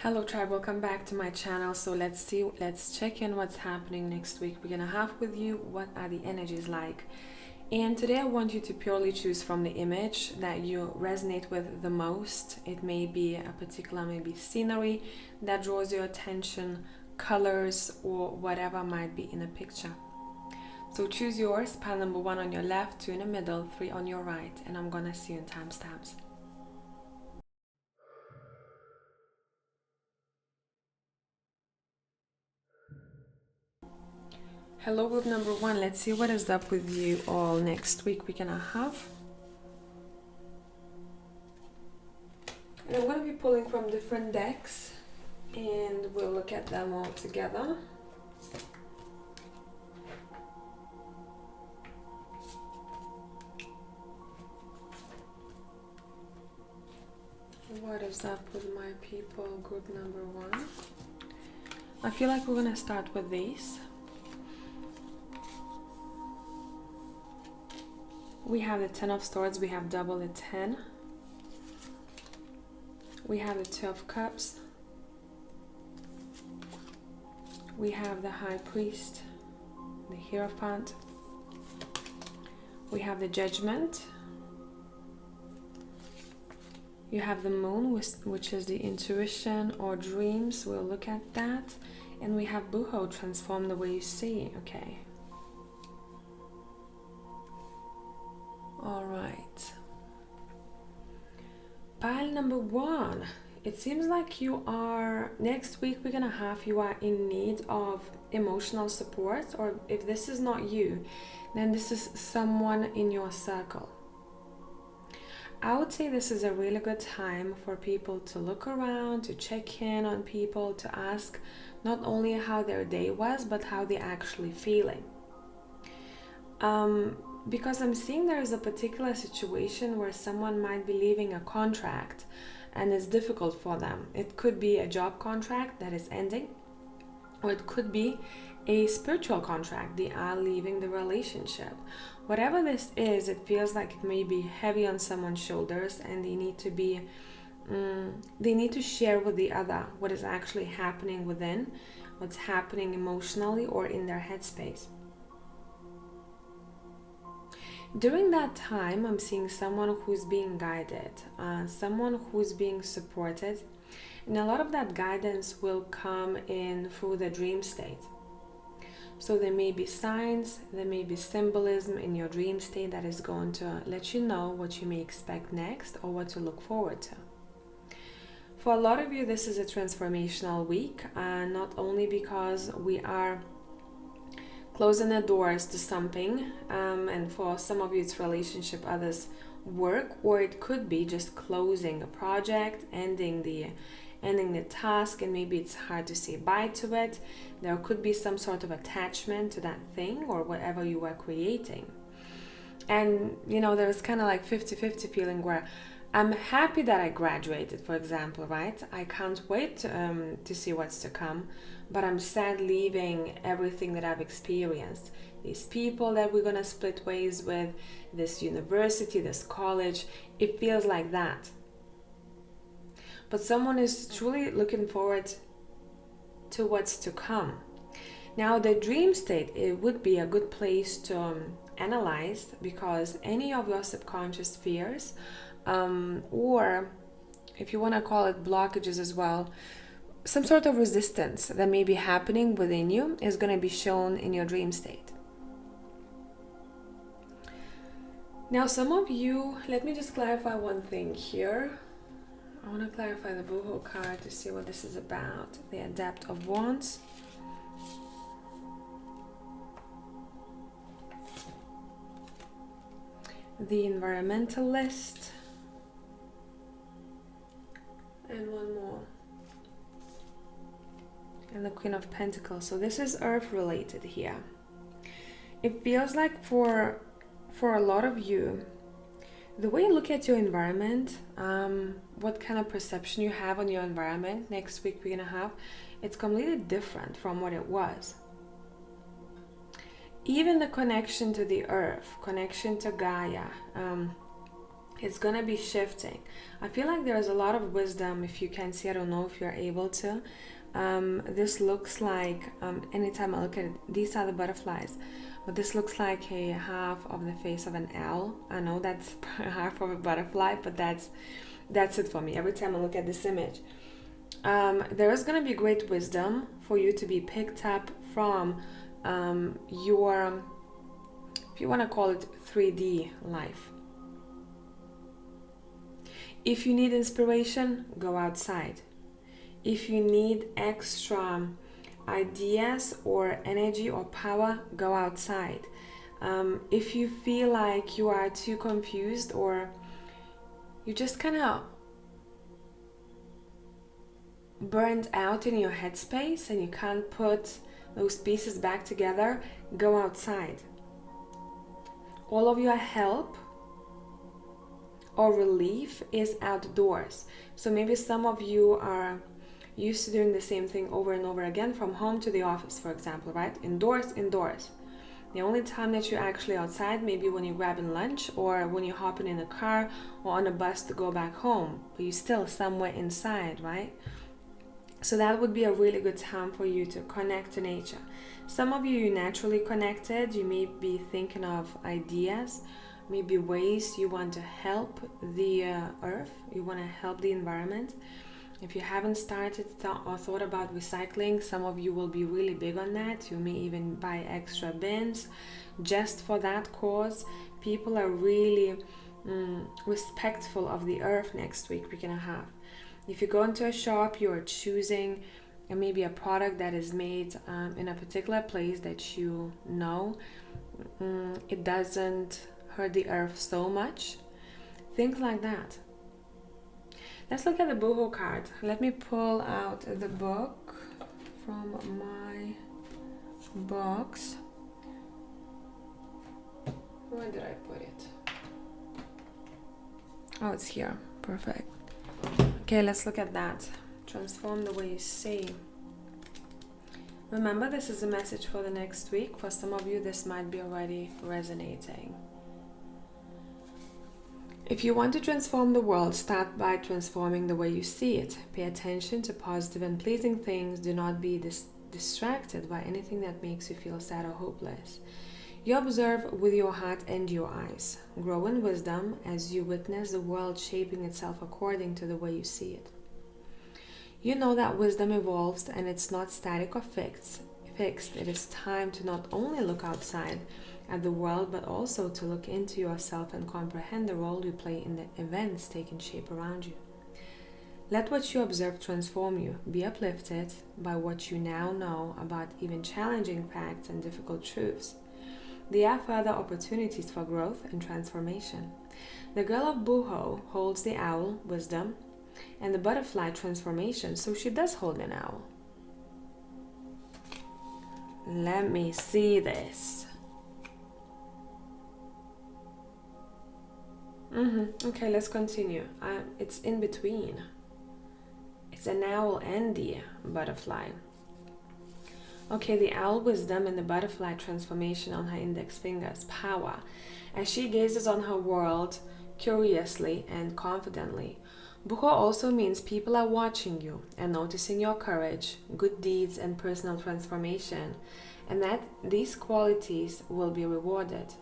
Hello tribe, welcome back to my channel. So let's check in what's happening next week. We're gonna have with you what are the energies like. And today I want you to purely choose from the image that you resonate with the most. It may be a particular maybe scenery that draws your attention, colors, or whatever might be in a picture. So choose yours, pile number 1 on your left, 2 in the middle, 3 on your right, and I'm gonna see you in timestamps. Hello group number 1, let's see what is up with you all next week. We're gonna have, and I'm gonna be pulling from different decks and we'll look at them all together. What is up with my people, group number 1? I feel like we're gonna start with these. We have the 10 of Swords, we have double the 10. We have the 2 of Cups. We have the High Priest, the Hierophant. We have the Judgment. You have the Moon, which is the intuition or dreams. We'll look at that. And we have Buho, transform the way you see. Okay. All right. Pile number 1. It seems like you are, next week we're gonna have, you are in need of emotional support, or if this is not you, then this is someone in your circle. I would say this is a really good time for people to look around, to check in on people, to ask not only how their day was, but how they're actually feeling. Because I'm seeing there is a particular situation where someone might be leaving a contract and it's difficult for them. It could be a job contract that is ending, or it could be a spiritual contract. They are leaving the relationship. Whatever this is, it feels like it may be heavy on someone's shoulders, and they need to be they need to share with the other what is actually happening within, what's happening emotionally or in their headspace. During that time, I'm seeing someone who's being guided, someone who's being supported, and a lot of that guidance will come in through the dream state. So there may be signs, there may be symbolism in your dream state that is going to let you know what you may expect next or what to look forward to. For a lot of you, this is a transformational week, not only because we are closing the doors to something, and for some of you it's relationship, others work, or it could be just closing a project, ending the task, and maybe it's hard to say bye to it. There could be some sort of attachment to that thing or whatever you were creating. And you know, there's kind of like 50-50 feeling where I'm happy that I graduated, for example, right? I can't wait to see what's to come, but I'm sad leaving everything that I've experienced. These people that we're gonna split ways with, this university, this college, it feels like that. But someone is truly looking forward to what's to come. Now, the dream state, it would be a good place to analyze, because any of your subconscious fears, or if you want to call it blockages as well, some sort of resistance that may be happening within you is going to be shown in your dream state. Now, some of you, let me just clarify one thing here. I want to clarify the Buho card to see what this is about. The Adept of Wands. The Environmentalist. And one more. And the Queen of Pentacles. So this is earth related here. It feels like for a lot of you, the way you look at your environment, what kind of perception you have on your environment, next week we're gonna have, it's completely different from what it was. Even the connection to the earth, connection to Gaia, It's gonna be shifting. I feel like there's a lot of wisdom. If you can see, I don't know if you're able to. This looks like, anytime I look at it, these are the butterflies, but this looks like a half of the face of an owl. I know that's half of a butterfly, but that's it for me. Every time I look at this image, there is going to be great wisdom for you to be picked up from your, if you want to call it 3D life. If you need inspiration, go outside. If you need extra ideas or energy or power, go outside. If you feel like you are too confused or you just kind of burned out in your headspace and you can't put those pieces back together, go outside. All of your help or relief is outdoors. So maybe some of you are used to doing the same thing over and over again, from home to the office, for example, right? Indoors. The only time that you're actually outside, maybe when you're grabbing lunch or when you're hopping in a car or on a bus to go back home, but you're still somewhere inside, right? So that would be a really good time for you to connect to nature. Some of you, you're naturally connected. You may be thinking of ideas, maybe ways you want to help the earth, you want to help the environment. If you haven't started or thought about recycling, some of you will be really big on that. You may even buy extra bins just for that cause. People are really respectful of the earth next week, week and a half. If you go into a shop, you're choosing maybe a product that is made in a particular place that you know it doesn't hurt the earth so much. Things like that. Let's look at the Boohoo card. Let me pull out the book from my box. Where did I put it? Oh, it's here. Perfect. Okay, let's look at that. Transform the way you see. Remember, this is a message for the next week. For some of you, this might be already resonating. If you want to transform the world, start by transforming the way you see it. Pay attention to positive and pleasing things. Do not be distracted by anything that makes you feel sad or hopeless. You observe with your heart and your eyes. Grow in wisdom as you witness the world shaping itself according to the way you see it. You know that wisdom evolves and it's not static or fixed. It is time to not only look outside at the world, but also to look into yourself and comprehend the role you play in the events taking shape around you. Let what you observe transform you. Be uplifted by what you now know about even challenging facts and difficult truths. There are further opportunities for growth and transformation. The girl of Boohoo holds the owl, wisdom, and the butterfly, transformation, so she does hold an owl. Let me see this. Okay, let's continue. It's in between. It's an owl and the butterfly. Okay, the owl, wisdom, and the butterfly, transformation on her index fingers, power. As she gazes on her world curiously and confidently. Boohoo also means people are watching you and noticing your courage, good deeds, and personal transformation, and that these qualities will be rewarded.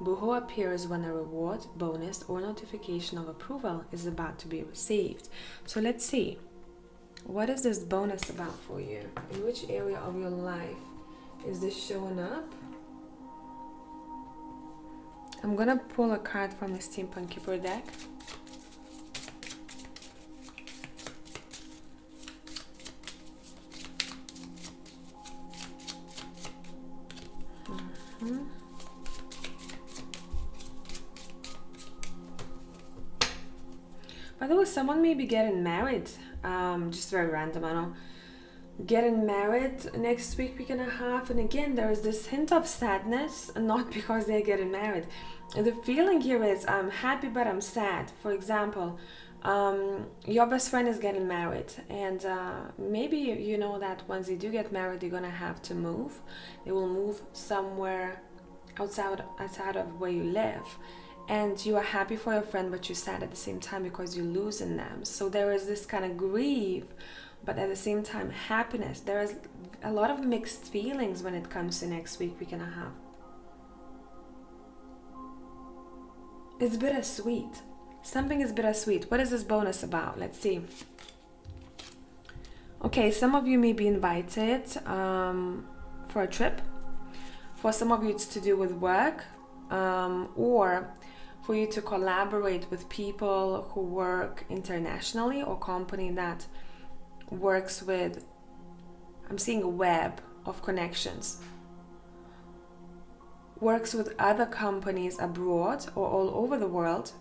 Boohoo appears when a reward, bonus, or notification of approval is about to be received. So let's see. What is this bonus about for you? In which area of your life is this showing up? I'm gonna pull a card from the Steampunk Keeper deck. By the way, someone may be getting married. Just very random, I know. Getting married next week, week and a half. And again, there is this hint of sadness, not because they're getting married. The feeling here is I'm happy, but I'm sad. For example, your best friend is getting married. And maybe you know that once they do get married, they're going to have to move. They will move somewhere outside of where you live. and you are happy for your friend, but you're sad at the same time because you're losing them. So there is this kind of grief, but at the same time happiness. There is a lot of mixed feelings when it comes to next week we're gonna have. It's bittersweet. Something is bittersweet. What is this bonus about? Let's see. Okay, some of you may be invited for a trip. For some of you it's to do with work, or for you to collaborate with people who work internationally, or company that works with, I'm seeing a web of connections, works with other companies abroad or all over the world.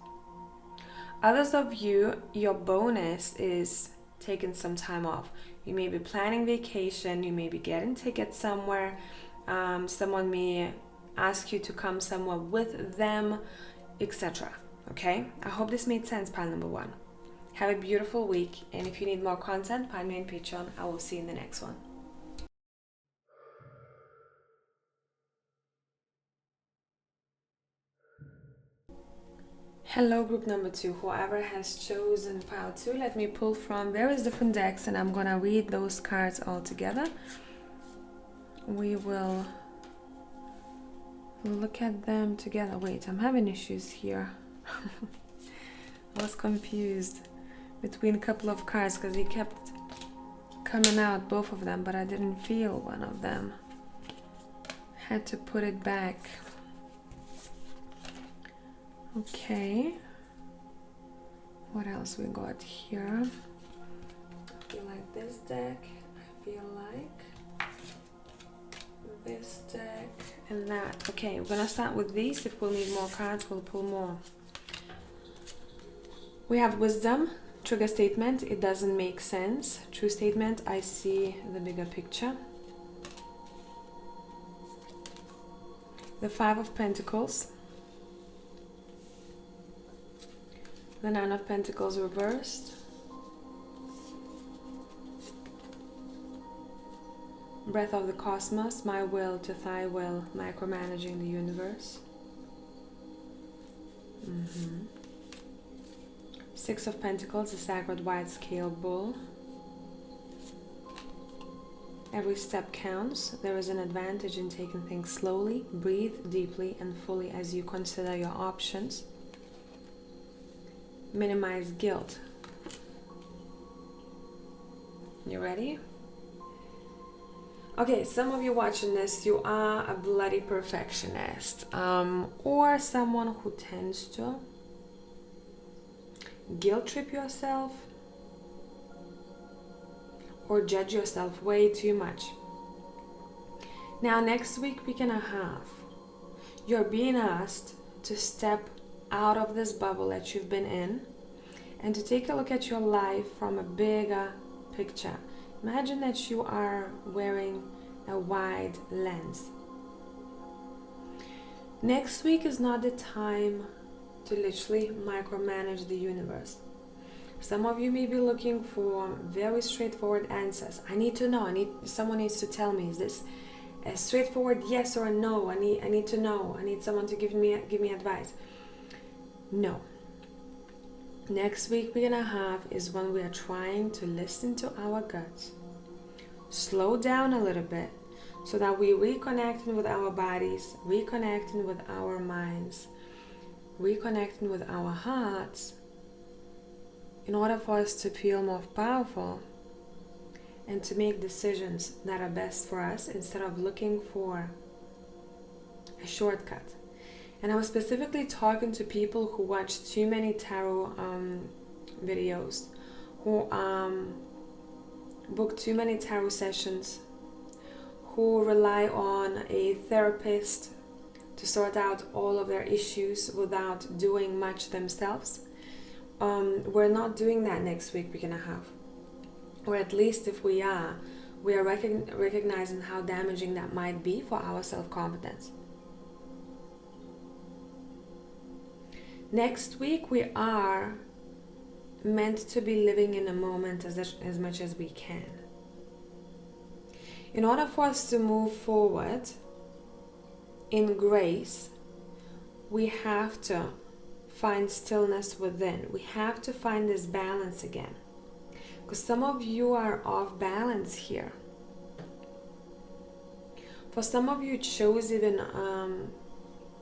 Others of you, your bonus is taking some time off. You may be planning vacation, you may be getting tickets somewhere, someone may ask you to come somewhere with them, etc. Okay, I hope this made sense, pile number one. Have a beautiful week, and if you need more content, find me on Patreon. I will see you in the next one. Hello, group number 2. Whoever has chosen pile 2, let me pull from various different decks, and I'm gonna read those cards all together. We will look at them together. Wait, I'm having issues here. I was confused between a couple of cards because they kept coming out, both of them, but I didn't feel one of them. Had to put it back. Okay. What else we got here? I feel like this deck. I feel like this deck and that. Okay, we're gonna start with these. If we'll need more cards, we'll pull more. We have wisdom, trigger statement, it doesn't make sense. True statement, I see the bigger picture. The 5 of Pentacles. The 9 of Pentacles reversed. Breath of the cosmos, my will to thy will, micromanaging the universe. 6 of Pentacles, the sacred wide-scale bull. Every step counts. There is an advantage in taking things slowly. Breathe deeply and fully as you consider your options. Minimize guilt. You ready? Okay, some of you watching this, you are a bloody perfectionist, or someone who tends to guilt trip yourself or judge yourself way too much. Now next week we're gonna have, you're being asked to step out of this bubble that you've been in and to take a look at your life from a bigger picture. Imagine that you are wearing a wide lens. Next week is not the time to literally micromanage the universe. Some of you may be looking for very straightforward answers. I need to know. Someone needs to tell me, is this a straightforward yes or a no? I need to know. I need someone to give me advice. No. Next week we're gonna have is when we are trying to listen to our guts. Slow down a little bit so that we reconnecting with our bodies, reconnecting with our minds, reconnecting with our hearts in order for us to feel more powerful and to make decisions that are best for us instead of looking for a shortcut. And I was specifically talking to people who watch too many tarot videos, who book too many tarot sessions, who rely on a therapist to sort out all of their issues without doing much themselves. We're not doing that next week we're gonna have. Or at least if we are recognizing how damaging that might be for our self-confidence. Next week we are meant to be living in a moment as much as we can. In order for us to move forward in grace, we have to find stillness within. We have to find this balance again. Because some of you are off balance here. For some of you, it shows even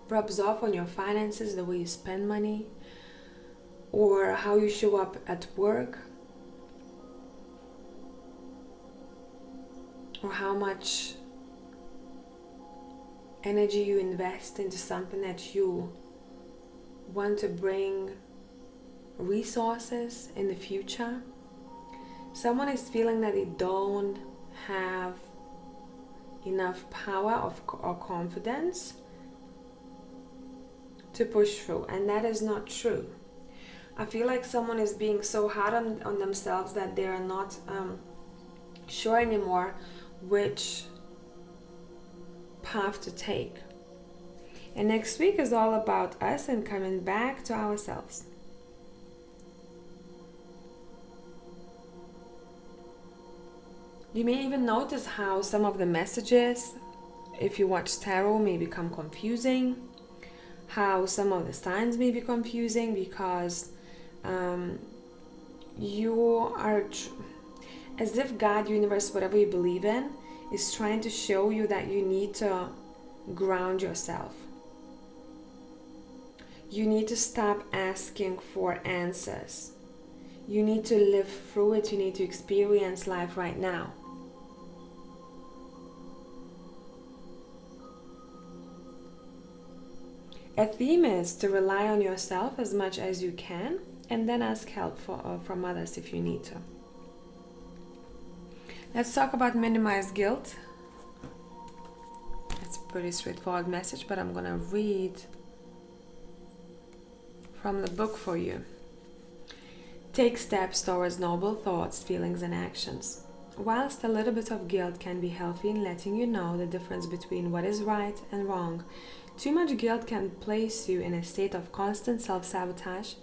rubs off on your finances, the way you spend money, or how you show up at work, or how much energy you invest into something that you want to bring resources in the future. Someone is feeling that they don't have enough power or confidence to push through, and that is not true. I feel like someone is being so hard on themselves that they are not sure anymore which path to take. And next week is all about us and coming back to ourselves. You may even notice how some of the messages, if you watch tarot, may become confusing. How some of the signs may be confusing because you are as if God, universe, whatever you believe in, is trying to show you that you need to ground yourself. You need to stop asking for answers. You need to live through it. You need to experience life right now. A theme is to rely on yourself as much as you can, and then ask help from others if you need to. Let's talk about minimize guilt. It's a pretty straightforward message, but I'm going to read from the book for you. Take steps towards noble thoughts, feelings, and actions. Whilst a little bit of guilt can be healthy in letting you know the difference between what is right and wrong, too much guilt can place you in a state of constant self-sabotage,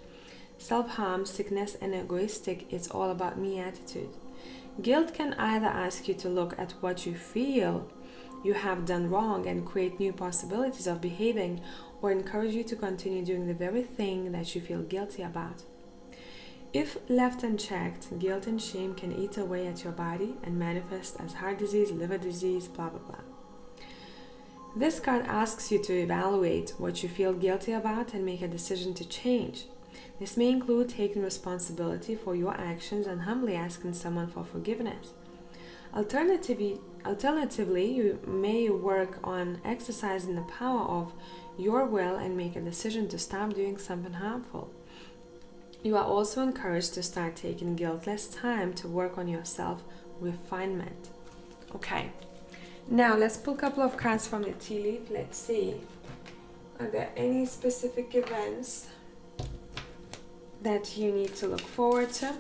self-harm, sickness, and egoistic "it's all about me" attitude. Guilt can either ask you to look at what you feel you have done wrong and create new possibilities of behaving, or encourage you to continue doing the very thing that you feel guilty about. If left unchecked, guilt and shame can eat away at your body and manifest as heart disease, liver disease, blah blah blah. This card asks you to evaluate what you feel guilty about and make a decision to change. This may include taking responsibility for your actions and humbly asking someone for forgiveness. Alternatively, you may work on exercising the power of your will and make a decision to stop doing something harmful. You are also encouraged to start taking guiltless time to work on your self-refinement. Okay. Now, let's pull a couple of cards from the tea leaf. Let's see. Are there any specific events that you need to look forward to?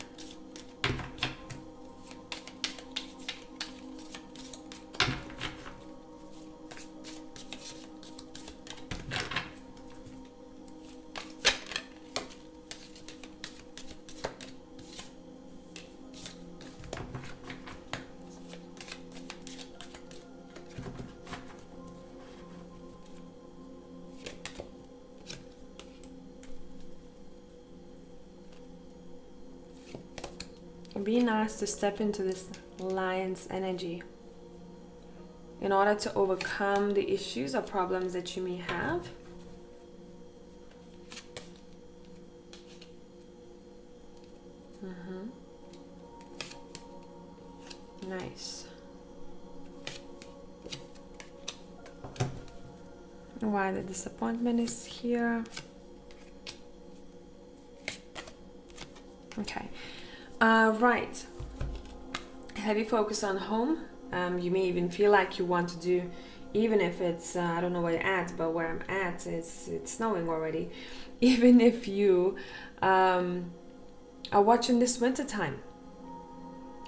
Being asked to step into this lion's energy in order to overcome the issues or problems that you may have. Nice. Why the disappointment is here. Okay. Right. Heavy focus on home. You may even feel like you want to do, even if it's, I don't know where you're at, but where I'm at, it's snowing already. Even if you are watching this winter time.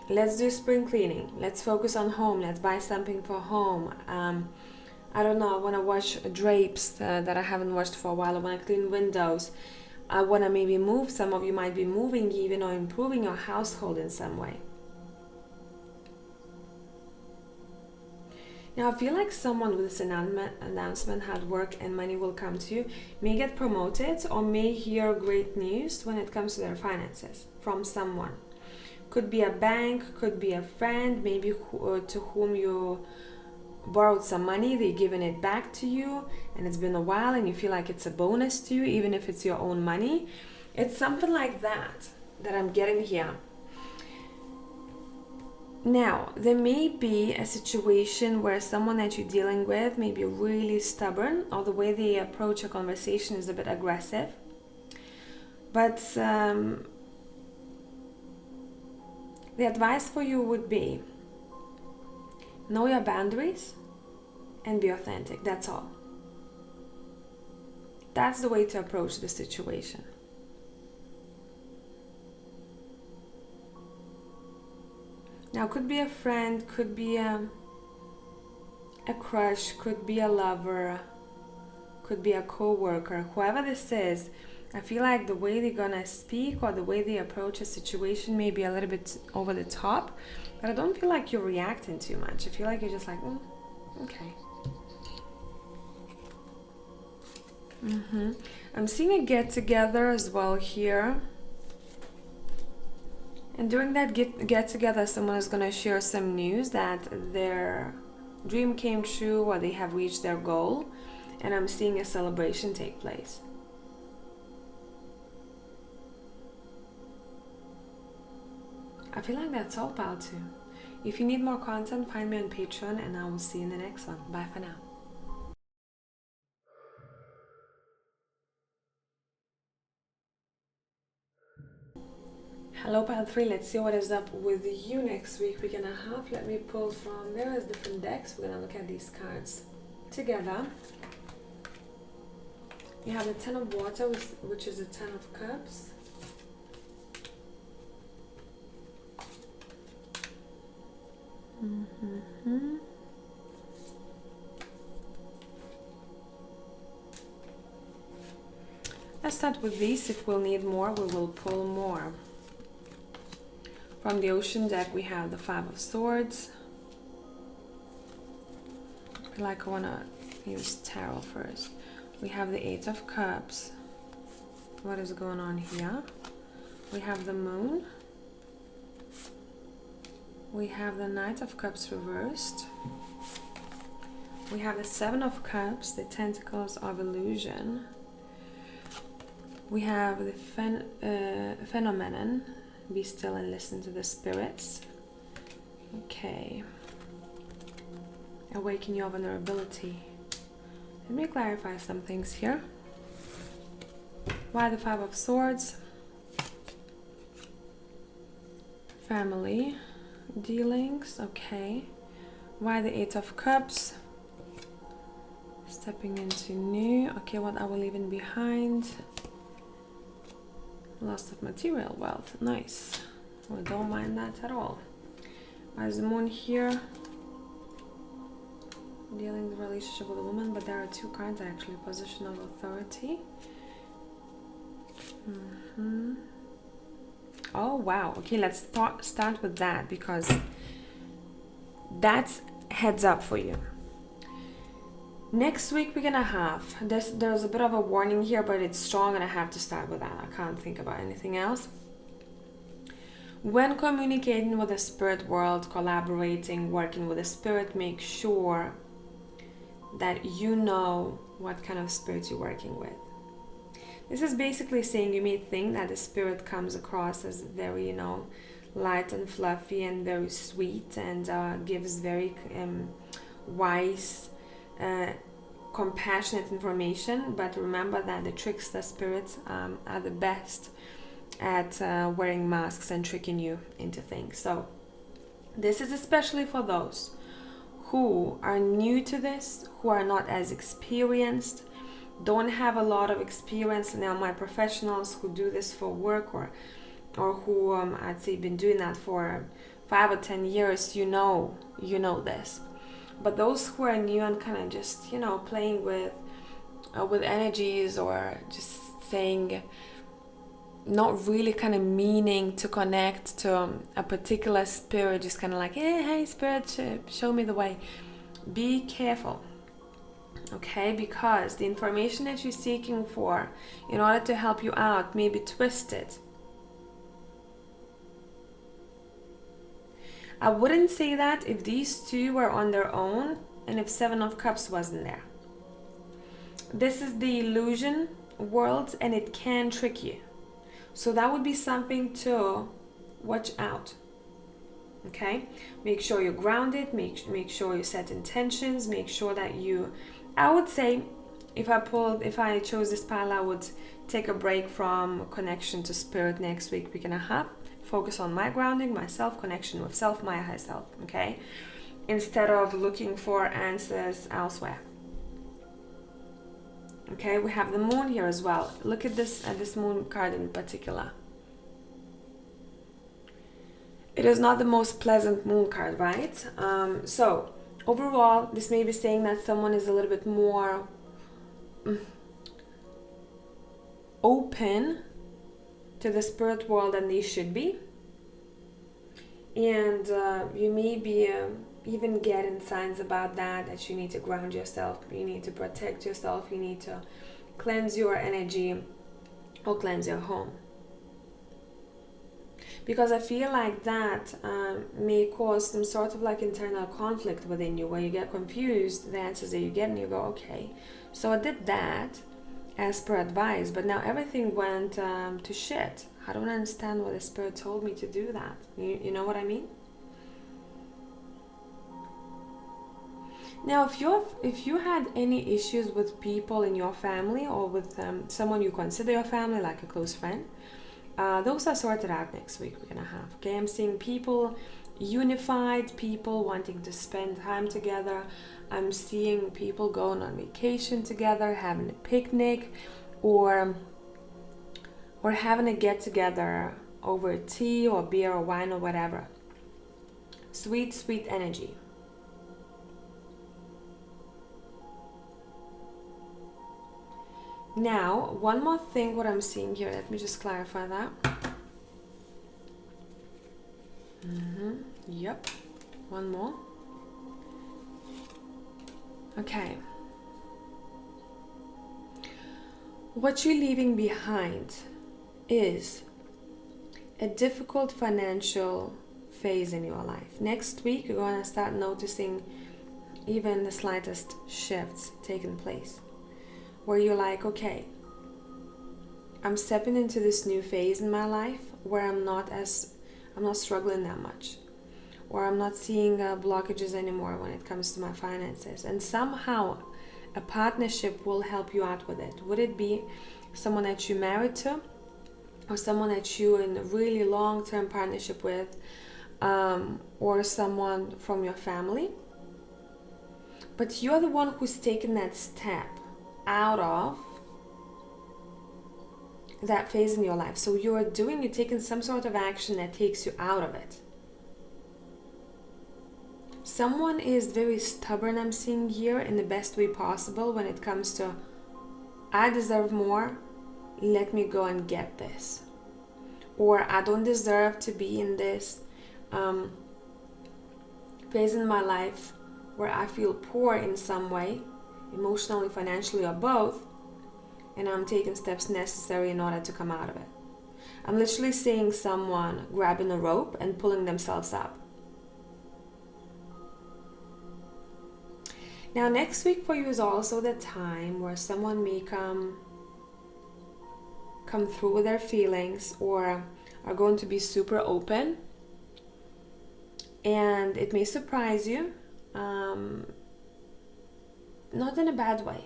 Let's do spring cleaning. Let's focus on home. Let's buy something for home. I don't know, I want to wash drapes that I haven't washed for a while. I want to clean windows. I want to maybe move. Some of you might be moving even, or improving your household in some way. Now, I feel like someone with this announcement hard work and money will come to you, may get promoted or may hear great news when it comes to their finances from someone. Could be a bank, could be a friend, maybe to whom you borrowed some money, they're giving it back to you, and it's been a while and you feel like it's a bonus to you, even if it's your own money. It's something like that I'm getting here. Now, there may be a situation where someone that you're dealing with may be really stubborn, or the way they approach a conversation is a bit aggressive. But the advice for you would be, know your boundaries and be authentic. That's all. That's the way to approach the situation. Now, could be a friend, could be a crush, could be a lover, could be a co-worker, whoever this is. I feel like the way they're gonna speak or the way they approach a situation may be a little bit over the top, but I don't feel like you're reacting too much. I feel like you're just like, okay. I'm seeing a get-together as well here. And during that get-together, someone is going to share some news that their dream came true or they have reached their goal. And I'm seeing a celebration take place. I feel like that's all, pal, too. If you need more content, find me on Patreon, and I will see you in the next one. Bye for now. Hello, pile 3. Let's see what is up with you next week and a half. Let me pull from various different decks. We're going to look at these cards together. You have the Ten of Water, which is the Ten of Cups. Let's start with these. If we'll need more, we will pull more. From the Ocean deck, we have the Five of Swords. I feel like I want to use Tarot first. We have the Eight of Cups. What is going on here? We have the Moon. We have the Knight of Cups reversed. We have the Seven of Cups, the Tentacles of Illusion. We have the Phenomenon. Be still and listen to the spirits. Okay. Awaken your vulnerability. Let me clarify some things here. Why the Five of Swords? Family. Dealings. Okay. Why the Eight of Cups? Stepping into new. Okay, what are we leaving behind? Loss of material wealth. Nice. We don't mind that at all. Why is the Moon here? Dealing with relationship with a woman, but there are two cards actually. Position of authority. Oh wow. Okay, let's start with that, because that's heads up for you. Next week we're gonna have there's a bit of a warning here, but it's strong and I have to start with that. I can't think about anything else. When communicating with the spirit world, collaborating, working with the spirit, make sure that you know what kind of spirit you're working with. This is basically saying you may think that the spirit comes across as very, light and fluffy and very sweet, and gives very wise, compassionate information, but remember that the trickster spirits are the best at wearing masks and tricking you into things. So this is especially for those who are new to this, who are not as experienced, don't have a lot of experience. Now my professionals who do this for work, or who I'd say been doing that for 5 or 10 years, you know this. But those who are new and kind of just playing with energies, or just saying, not really kind of meaning to connect to a particular spirit, just kind of like, hey spirit, show me the way. Be careful, okay? Because the information that you're seeking for in order to help you out may be twisted. I wouldn't say that if these two were on their own and if Seven of Cups wasn't there. This is the illusion world and it can trick you. So that would be something to watch out. Okay? Make sure you're grounded, make sure you set intentions, make sure that I would say if I chose this pile, I would take a break from connection to spirit next week and a half. Focus on my grounding, my self-connection with self, my higher self, okay? Instead of looking for answers elsewhere. Okay, we have the moon here as well. Look at this moon card in particular. It is not the most pleasant moon card, right? So overall, this may be saying that someone is a little bit more open to the spirit world than they should be, and you may be even getting signs about that you need to ground yourself, you need to protect yourself, you need to cleanse your energy or cleanse your home, because I feel like that may cause some sort of like internal conflict within you, where you get confused the answers that you get and you go, okay, so I did that as per advice, but now everything went to shit. I don't understand why the spirit told me to do that. You know what I mean? Now, if you had any issues with people in your family or with someone you consider your family, like a close friend, those are sorted out next week we're gonna have. Okay, I'm seeing people unified, people wanting to spend time together. I'm seeing people going on vacation together, having a picnic, or having a get together over tea or beer or wine or whatever. Sweet, sweet energy. Now, one more thing what I'm seeing here, let me just clarify that. Yep, one more. Okay. What you're leaving behind is a difficult financial phase in your life. Next week, you're going to start noticing even the slightest shifts taking place, where you're like, okay, I'm stepping into this new phase in my life where I'm not struggling that much, or I'm not seeing blockages anymore when it comes to my finances, and somehow a partnership will help you out with it. Would it be someone that you're married to, or someone that you're in a really long-term partnership with, or someone from your family? But you're the one who's taken that step out of that phase in your life. So you're taking some sort of action that takes you out of it. Someone is very stubborn, I'm seeing here, in the best way possible when it comes to, I deserve more, let me go and get this. Or I don't deserve to be in this phase in my life where I feel poor in some way, emotionally, financially, or both, and I'm taking steps necessary in order to come out of it. I'm literally seeing someone grabbing a rope and pulling themselves up. Now, next week for you is also the time where someone may come through with their feelings, or are going to be super open, and it may surprise you, not in a bad way.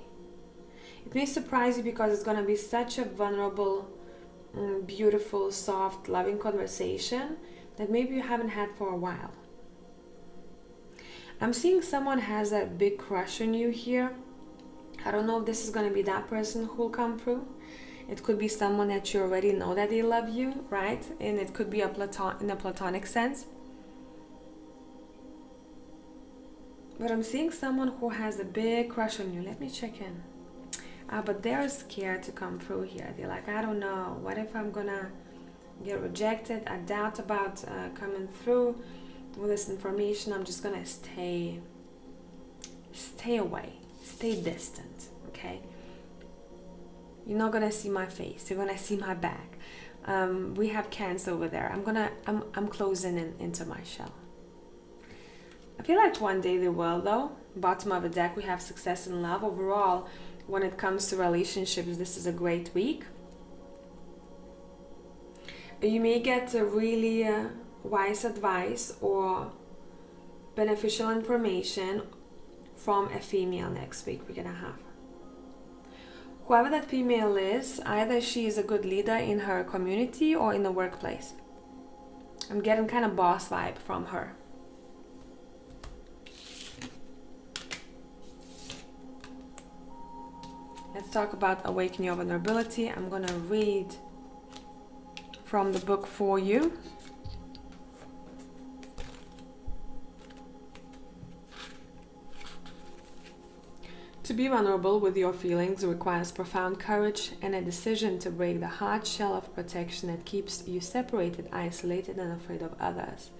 It may surprise you because it's going to be such a vulnerable, beautiful, soft, loving conversation that maybe you haven't had for a while. I'm seeing someone has a big crush on you here. I don't know if this is going to be that person who will come through. It could be someone that you already know that they love you, right? And it could be in a platonic sense. But I'm seeing someone who has a big crush on you. Let me check in. But they're scared to come through here. They're like, I don't know. What if I'm gonna get rejected? I doubt about coming through with this information. I'm just gonna stay stay away, stay distant, okay? You're not gonna see my face, you're gonna see my back. We have Cancer over there. I'm closing into my shell. I feel like one day they will, though. Bottom of the deck, we have success in love. Overall, when it comes to relationships, this is a great week. You may get a really wise advice or beneficial information from a female next week we're gonna have. Whoever that female is, either she is a good leader in her community or in the workplace. I'm getting kind of boss vibe from her. Let's talk about awakening your vulnerability. I'm gonna read from the book for you. To be vulnerable with your feelings requires profound courage and a decision to break the hard shell of protection that keeps you separated, isolated, and afraid of others.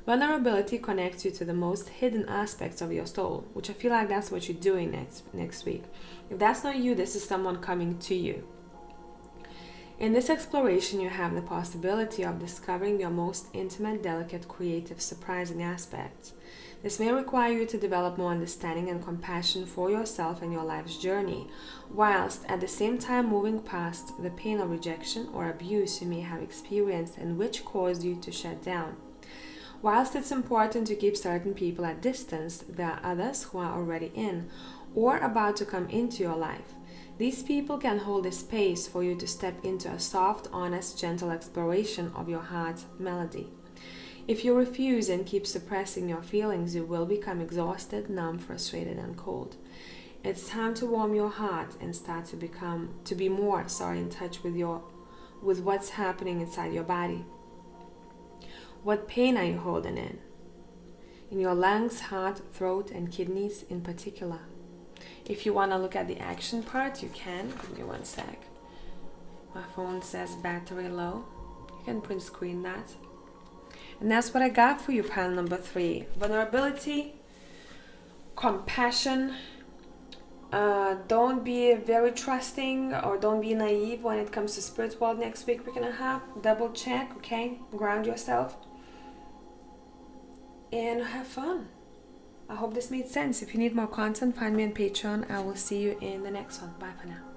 Vulnerability connects you to the most hidden aspects of your soul, which I feel like that's what you're doing next week. If that's not you, this is someone coming to you. In this exploration, you have the possibility of discovering your most intimate, delicate, creative, surprising aspects. This may require you to develop more understanding and compassion for yourself and your life's journey, whilst at the same time moving past the pain of rejection or abuse you may have experienced and which caused you to shut down. Whilst it's important to keep certain people at distance, there are others who are already in or about to come into your life. These people can hold a space for you to step into a soft, honest, gentle exploration of your heart's melody. If you refuse and keep suppressing your feelings, you will become exhausted, numb, frustrated, and cold. It's time to warm your heart and start to be more in touch with what's happening inside your body. What pain are you holding in your lungs, heart, throat, and kidneys in particular? If you want to look at the action part, you can. Give me one sec. My phone says battery low. You can print screen that. And that's what I got for you, pile number 3. Vulnerability, compassion. Don't be very trusting or don't be naive when it comes to spirit world next week we're gonna have. Double check, okay? Ground yourself. And have fun. I hope this made sense. If you need more content, find me on Patreon. I will see you in the next one. Bye for now.